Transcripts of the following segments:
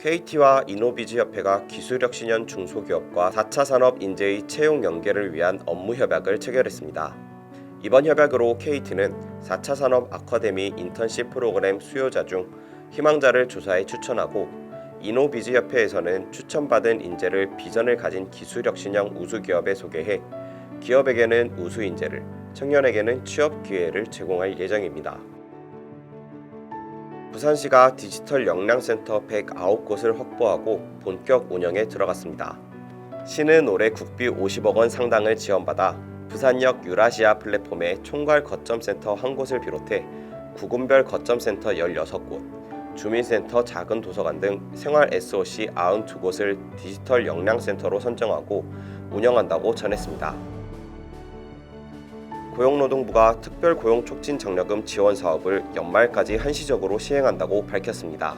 KT와 이노비즈협회가 기술혁신형 중소기업과 4차 산업 인재의 채용 연계를 위한 업무 협약을 체결했습니다. 이번 협약으로 KT는 4차 산업 아카데미 인턴십 프로그램 수요자 중 희망자를 조사해 추천하고, 이노비즈협회에서는 추천받은 인재를 비전을 가진 기술혁신형 우수기업에 소개해 기업에게는 우수인재를, 청년에게는 취업 기회를 제공할 예정입니다. 부산시가 디지털 역량센터 109곳을 확보하고 본격 운영에 들어갔습니다. 시는 올해 국비 50억 원 상당을 지원받아 부산역 유라시아 플랫폼에 총괄 거점센터 1곳을 비롯해 구군별 거점센터 16곳, 주민센터, 작은 도서관 등 생활 SOC 92곳을 디지털 역량센터로 선정하고 운영한다고 전했습니다. 고용노동부가 특별고용촉진장려금 지원 사업을 연말까지 한시적으로 시행한다고 밝혔습니다.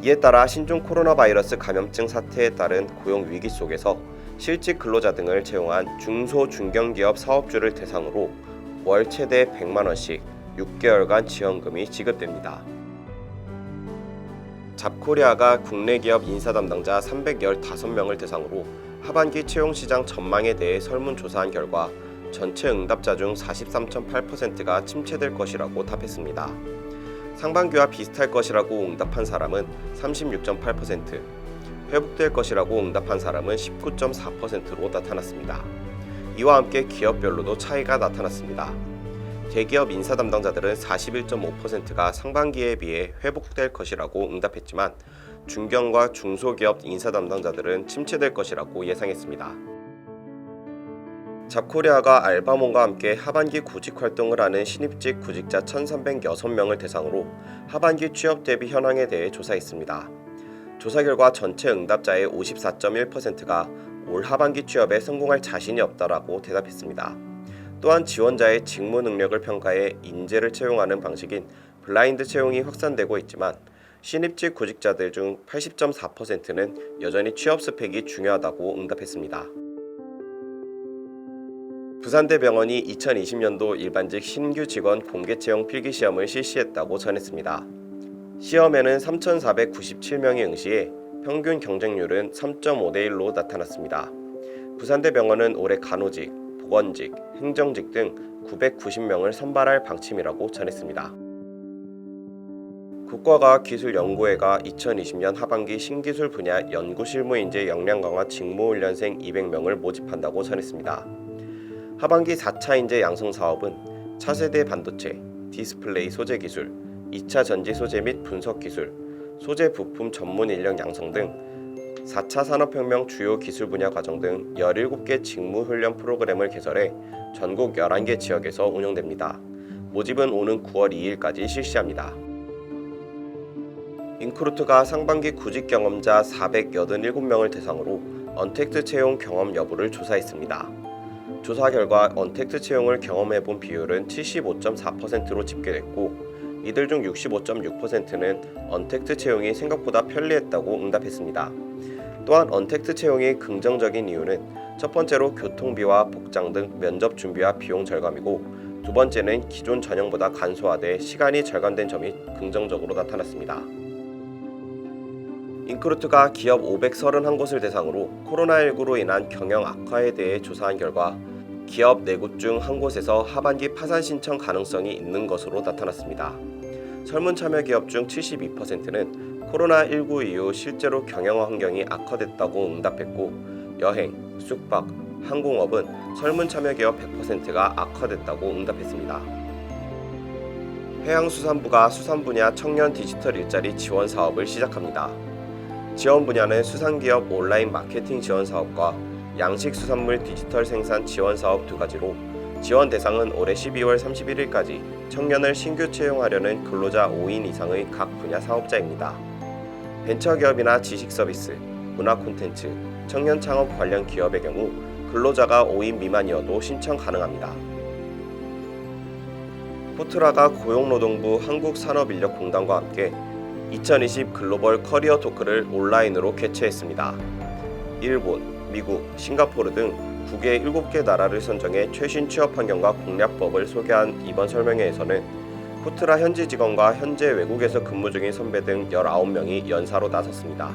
이에 따라 신종 코로나 바이러스 감염증 사태에 따른 고용 위기 속에서 실직 근로자 등을 채용한 중소 중견기업 사업주를 대상으로 월 최대 100만 원씩 6개월간 지원금이 지급됩니다. 잡코리아가 국내 기업 인사 담당자 315명을 대상으로 하반기 채용시장 전망에 대해 설문조사한 결과 전체 응답자 중 43.8%가 침체될 것이라고 답했습니다. 상반기와 비슷할 것이라고 응답한 사람은 36.8%, 회복될 것이라고 응답한 사람은 19.4%로 나타났습니다. 이와 함께 기업별로도 차이가 나타났습니다. 대기업 인사 담당자들은 41.5%가 상반기에 비해 회복될 것이라고 응답했지만, 중견과 중소기업 인사 담당자들은 침체될 것이라고 예상했습니다. 잡코리아가 알바몬과 함께 하반기 구직 활동을 하는 신입직 구직자 1,306명을 대상으로 하반기 취업 대비 현황에 대해 조사했습니다. 조사 결과 전체 응답자의 54.1%가 올 하반기 취업에 성공할 자신이 없다라고 대답했습니다. 또한 지원자의 직무 능력을 평가해 인재를 채용하는 방식인 블라인드 채용이 확산되고 있지만, 신입직 구직자들 중 80.4%는 여전히 취업 스펙이 중요하다고 응답했습니다. 부산대병원이 2020년도 일반직 신규 직원 공개 채용 필기시험을 실시했다고 전했습니다. 시험에는 3,497명이 응시해 평균 경쟁률은 3.5대 1로 나타났습니다. 부산대병원은 올해 간호직, 보건직, 행정직 등 990명을 선발할 방침이라고 전했습니다. 국가과학기술연구회가 2020년 하반기 신기술 분야 연구실무인재 역량 강화 직무훈련생 200명을 모집한다고 전했습니다. 하반기 4차 인재 양성 사업은 차세대 반도체, 디스플레이 소재 기술, 2차 전지 소재 및 분석 기술, 소재 부품 전문 인력 양성 등 4차 산업혁명 주요 기술 분야 과정 등 17개 직무 훈련 프로그램을 개설해 전국 11개 지역에서 운영됩니다. 모집은 오는 9월 2일까지 실시합니다. 인크루트가 상반기 구직 경험자 487명을 대상으로 언택트 채용 경험 여부를 조사했습니다. 조사 결과 언택트 채용을 경험해본 비율은 75.4%로 집계됐고, 이들 중 65.6%는 언택트 채용이 생각보다 편리했다고 응답했습니다. 또한 언택트 채용이 긍정적인 이유는 첫 번째로 교통비와 복장 등 면접 준비와 비용 절감이고, 두 번째는 기존 전형보다 간소화돼 시간이 절감된 점이 긍정적으로 나타났습니다. 인크루트가 기업 531곳을 대상으로 코로나19로 인한 경영 악화에 대해 조사한 결과 기업 4곳 중 1곳에서 하반기 파산 신청 가능성이 있는 것으로 나타났습니다. 설문 참여 기업 중 72%는 코로나19 이후 실제로 경영 환경이 악화됐다고 응답했고, 여행, 숙박, 항공업은 설문 참여 기업 100%가 악화됐다고 응답했습니다. 해양수산부가 수산 분야 청년 디지털 일자리 지원 사업을 시작합니다. 지원 분야는 수산기업 온라인 마케팅 지원 사업과 양식수산물 디지털 생산 지원 사업 두 가지로, 지원 대상은 올해 12월 31일까지 청년을 신규 채용하려는 근로자 5인 이상의 각 분야 사업자입니다. 벤처기업이나 지식서비스, 문화 콘텐츠, 청년 창업 관련 기업의 경우 근로자가 5인 미만이어도 신청 가능합니다. 포트라가 고용노동부 한국산업인력공단과 함께 2020 글로벌 커리어 토크를 온라인으로 개최했습니다. 일본, 미국, 싱가포르 등 국외 7개 나라를 선정해 최신 취업 환경과 공략법을 소개한 이번 설명회에서는 코트라 현지 직원과 현재 외국에서 근무 중인 선배 등 19명이 연사로 나섰습니다.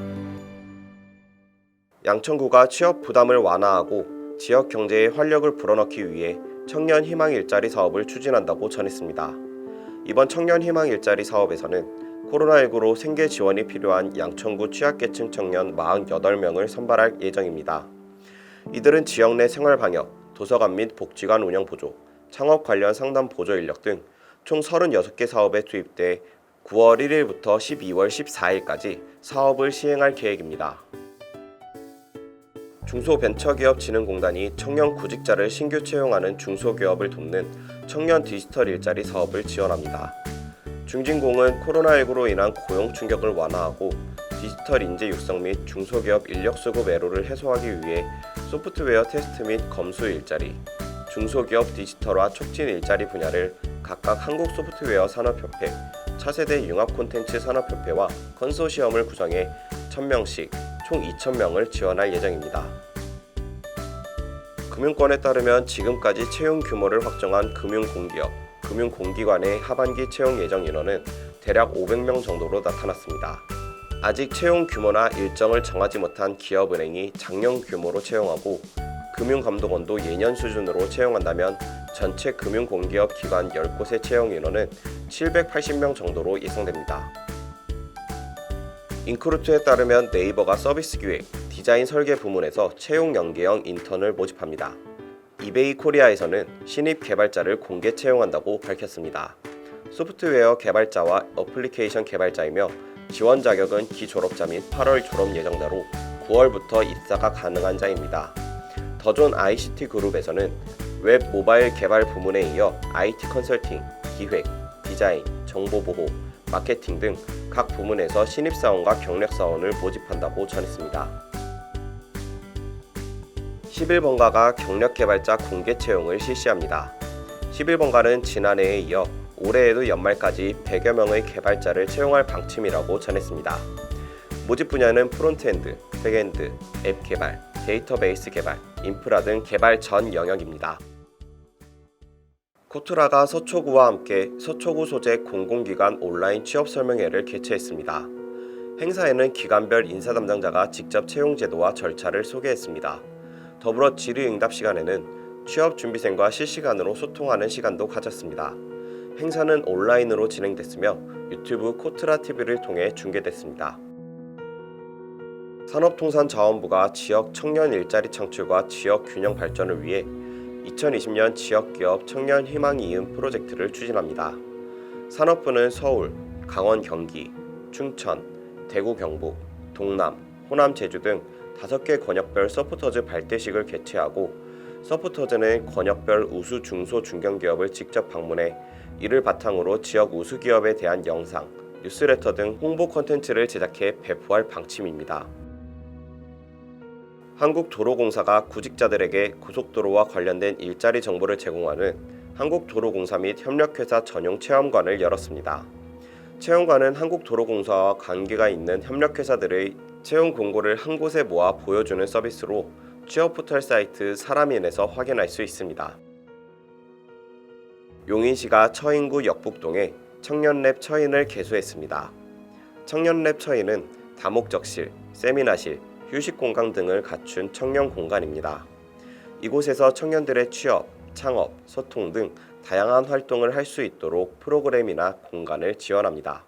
양천구가 취업 부담을 완화하고 지역 경제에 활력을 불어넣기 위해 청년 희망 일자리 사업을 추진한다고 전했습니다. 이번 청년 희망 일자리 사업에서는 코로나19로 생계 지원이 필요한 양천구 취약계층 청년 48명을 선발할 예정입니다. 이들은 지역 내 생활 방역, 도서관 및 복지관 운영 보조, 창업 관련 상담 보조 인력 등 총 36개 사업에 투입돼 9월 1일부터 12월 14일까지 사업을 시행할 계획입니다. 중소벤처기업진흥공단이 청년 구직자를 신규 채용하는 중소기업을 돕는 청년 디지털 일자리 사업을 지원합니다. 중진공은 코로나19로 인한 고용 충격을 완화하고 디지털 인재 육성 및 중소기업 인력 수급 애로를 해소하기 위해 소프트웨어 테스트 및 검수 일자리, 중소기업 디지털화 촉진 일자리 분야를 각각 한국소프트웨어 산업협회, 차세대 융합 콘텐츠 산업협회와 컨소시엄을 구성해 1000명씩 총 2000명을 지원할 예정입니다. 금융권에 따르면 지금까지 채용 규모를 확정한 금융공기업, 금융공기관의 하반기 채용 예정 인원은 대략 500명 정도로 나타났습니다. 아직 채용 규모나 일정을 정하지 못한 기업은행이 작년 규모로 채용하고 금융감독원도 예년 수준으로 채용한다면 전체 금융공기업 기관 10곳의 채용 인원은 780명 정도로 예상됩니다. 인크루트에 따르면 네이버가 서비스 기획, 디자인 설계 부문에서 채용 연계형 인턴을 모집합니다. 이베이 코리아에서는 신입 개발자를 공개 채용한다고 밝혔습니다. 소프트웨어 개발자와 어플리케이션 개발자이며 지원 자격은 기졸업자 및 8월 졸업 예정자로 9월부터 입사가 가능한 자입니다. 더존 ICT 그룹에서는 웹 모바일 개발 부문에 이어 IT 컨설팅, 기획, 디자인, 정보보호, 마케팅 등 각 부문에서 신입사원과 경력사원을 모집한다고 전했습니다. 11번가가 경력개발자 공개 채용을 실시합니다. 11번가는 지난해에 이어 올해에도 연말까지 100여 명의 개발자를 채용할 방침이라고 전했습니다. 모집 분야는 프론트엔드, 백엔드, 앱 개발, 데이터베이스 개발, 인프라 등 개발 전 영역입니다. 코트라가 서초구와 함께 서초구 소재 공공기관 온라인 취업 설명회를 개최했습니다. 행사에는 기관별 인사 담당자가 직접 채용 제도와 절차를 소개했습니다. 더불어 질의응답 시간에는 취업 준비생과 실시간으로 소통하는 시간도 가졌습니다. 행사는 온라인으로 진행됐으며 유튜브 코트라 TV를 통해 중계됐습니다. 산업통상자원부가 지역 청년 일자리 창출과 지역 균형 발전을 위해 2020년 지역기업 청년 희망 이음 프로젝트를 추진합니다. 산업부는 서울, 강원 경기, 춘천, 대구 경북, 동남, 호남 제주 등 5개 권역별 서포터즈 발대식을 개최하고 서포터즈는 권역별 우수 중소 중견기업을 직접 방문해 이를 바탕으로 지역 우수 기업에 대한 영상, 뉴스레터 등 홍보 콘텐츠를 제작해 배포할 방침입니다. 한국도로공사가 구직자들에게 고속도로와 관련된 일자리 정보를 제공하는 한국도로공사 및 협력회사 전용 체험관을 열었습니다. 체험관은 한국도로공사와 관계가 있는 협력회사들의 채용 공고를 한 곳에 모아 보여주는 서비스로 취업 포털 사이트 사람인에서 확인할 수 있습니다. 용인시가 처인구 역북동에 청년랩 처인을 개소했습니다. 청년랩 처인은 다목적실, 세미나실, 휴식 공간 등을 갖춘 청년 공간입니다. 이곳에서 청년들의 취업, 창업, 소통 등 다양한 활동을 할 수 있도록 프로그램이나 공간을 지원합니다.